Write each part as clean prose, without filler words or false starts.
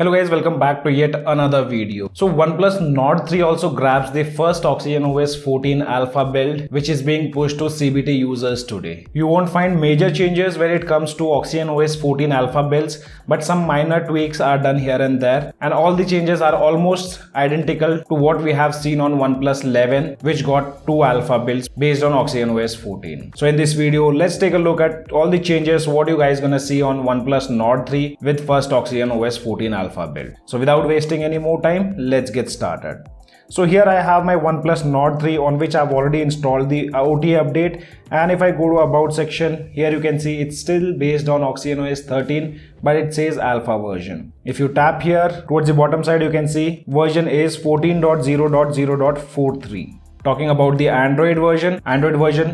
Hello guys, welcome back to yet another video. So Oneplus Nord 3 also grabs the first OxygenOS 14 alpha build which is being pushed to CBT users today. You won't find major changes when it comes to OxygenOS 14 alpha builds, but some minor tweaks are done here and there, and all the changes are almost identical to what we have seen on OnePlus 11, which got 2 alpha builds based on OxygenOS 14. So in this video, let's take a look at all the changes what you guys gonna see on OnePlus Nord 3 with first OxygenOS 14 alpha build. So without wasting any more time, let's get started. So here I have my OnePlus Nord 3 on which I've already installed the OTA update, and if I go to about section, here you can see it's still based on OxygenOS 13, but it says alpha version. If you tap here towards the bottom side, you can see version is 14.0.0.43. Talking about the Android version,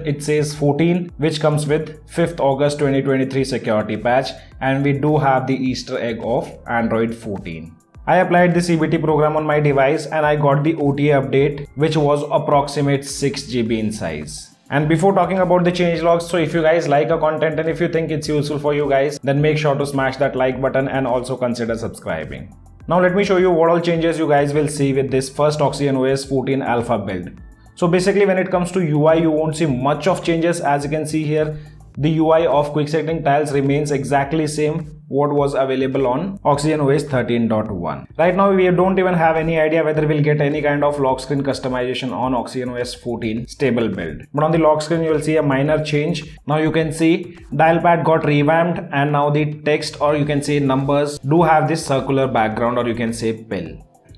it says 14, which comes with 5th August 2023 security patch, and we do have the Easter egg of Android 14. I applied the CBT program on my device and I got the OTA update, which was approximate 6 GB in size. And before talking about the changelogs, so if you guys like our content and if you think it's useful for you guys, then make sure to smash that like button and also consider subscribing. Now let me show you what all changes you guys will see with this first OxygenOS 14 alpha build. So basically when it comes to UI, you won't see much of changes. As you can see here, the UI of quick setting tiles remains exactly same what was available on OxygenOS 13.1. Right now we don't even have any idea whether we'll get any kind of lock screen customization on OxygenOS 14 stable build. But on the lock screen you will see a minor change. Now you can see dial pad got revamped, and now the text, or you can say numbers, do have this circular background, or you can say pill.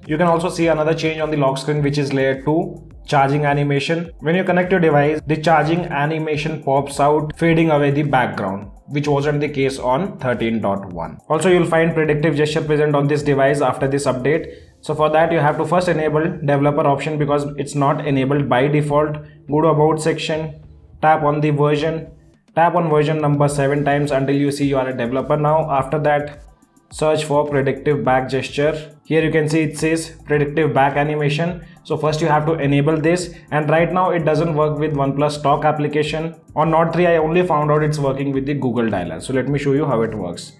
You can also see another change on the lock screen, which is layer 2. Charging animation. When you connect your device, the charging animation pops out, fading away the background, which wasn't the case on 13.1. Also, you'll find predictive gesture present on this device after this update. So for that, you have to first enable developer option because it's not enabled by default. Go to about section, tap on the version, tap on version number 7 times until you see you are a developer now. After that, search for predictive back gesture. Here you can see it says predictive back animation. So first you have to enable this, and right now it doesn't work with OnePlus stock application. On Nord 3 I only found out it's working with the Google dialer. So let me show you how it works.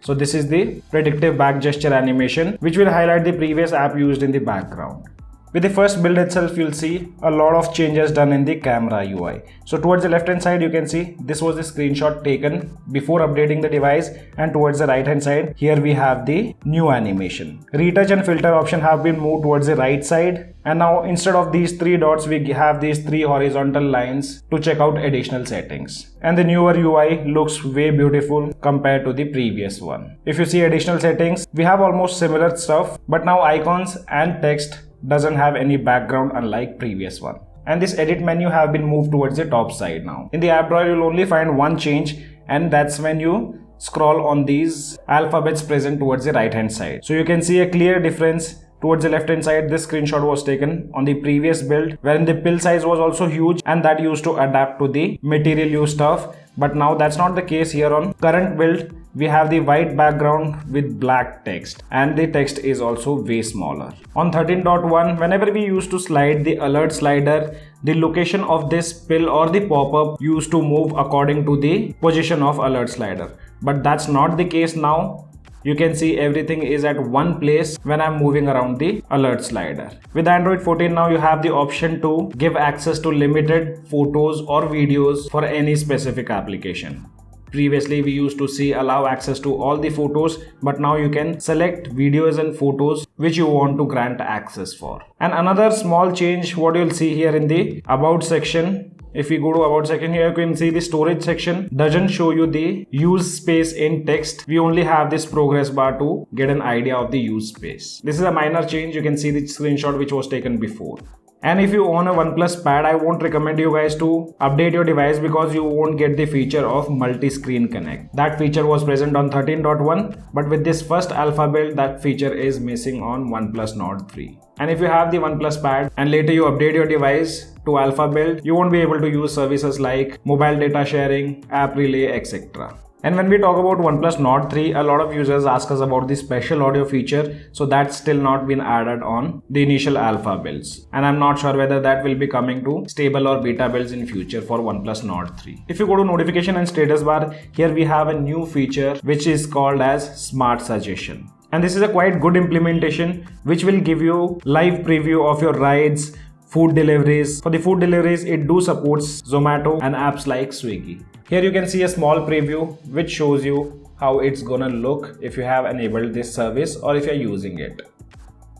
So this is the predictive back gesture animation, which will highlight the previous app used in the background. With the first build itself, you'll see a lot of changes done in the camera UI. So towards the left hand side, you can see this was the screenshot taken before updating the device, and towards the right hand side, here we have the new animation. Retouch and filter option have been moved towards the right side, and now instead of these 3 dots, we have these 3 horizontal lines to check out additional settings. And the newer UI looks way beautiful compared to the previous one. If you see additional settings, we have almost similar stuff, but now icons and text doesn't have any background unlike previous one. And this edit menu have been moved towards the top side now. In the app drawer, you'll only find one change, and that's when you scroll on these alphabets present towards the right hand side. So you can see a clear difference. Towards the left hand side, this screenshot was taken on the previous build, wherein the pill size was also huge, and that used to adapt to the material use stuff. But now that's not the case here on current build. We have the white background with black text, and the text is also way smaller. On 13.1, whenever we used to slide the alert slider, the location of this pill or the pop-up used to move according to the position of alert slider. But that's not the case now. You can see everything is at one place when I'm moving around the alert slider. With Android 14 now, you have the option to give access to limited photos or videos for any specific application. Previously we used to see allow access to all the photos, but now you can select videos and photos which you want to grant access for. And another small change what you'll see here in the about section. If we go to about section, here you can see the storage section doesn't show you the use space in text. We only have this progress bar to get an idea of the use space. This is a minor change. You can see the screenshot which was taken before. And if you own a OnePlus pad, I won't recommend you guys to update your device because you won't get the feature of multi-screen connect. That feature was present on 13.1, but with this first alpha build, that feature is missing on OnePlus Nord 3. And if you have the OnePlus pad and later you update your device to alpha build, you won't be able to use services like mobile data sharing, app relay, etc. And when we talk about OnePlus Nord 3, a lot of users ask us about the special audio feature. So that's still not been added on the initial alpha builds. And I'm not sure whether that will be coming to stable or beta builds in future for OnePlus Nord 3. If you go to notification and status bar, here we have a new feature which is called as Smart Suggestion. And this is a quite good implementation which will give you live preview of your rides, food deliveries. For the food deliveries, it do supports Zomato and apps like Swiggy. Here you can see a small preview which shows you how it's gonna look if you have enabled this service or if you're using it.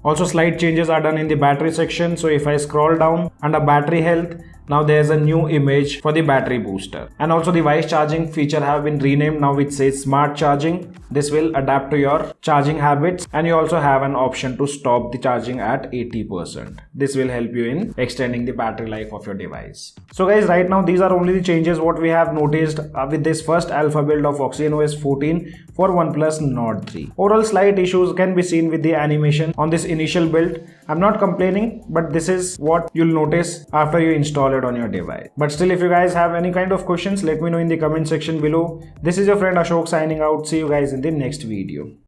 Also, slight changes are done in the battery section. So if I scroll down under battery health, now there's a new image for the battery booster. And also the device charging feature have been renamed. Now it says smart charging. This will adapt to your charging habits, and you also have an option to stop the charging at 80%. This will help you in extending the battery life of your device. So guys, right now these are only the changes what we have noticed with this first alpha build of OxygenOS 14 for OnePlus Nord 3. Overall slight issues can be seen with the animation on this initial build. I'm not complaining, but this is what you'll notice after you install it on your device. But still, if you guys have any kind of questions, let me know in the comment section below. This is your friend Ashok signing out. See you guys in the next video.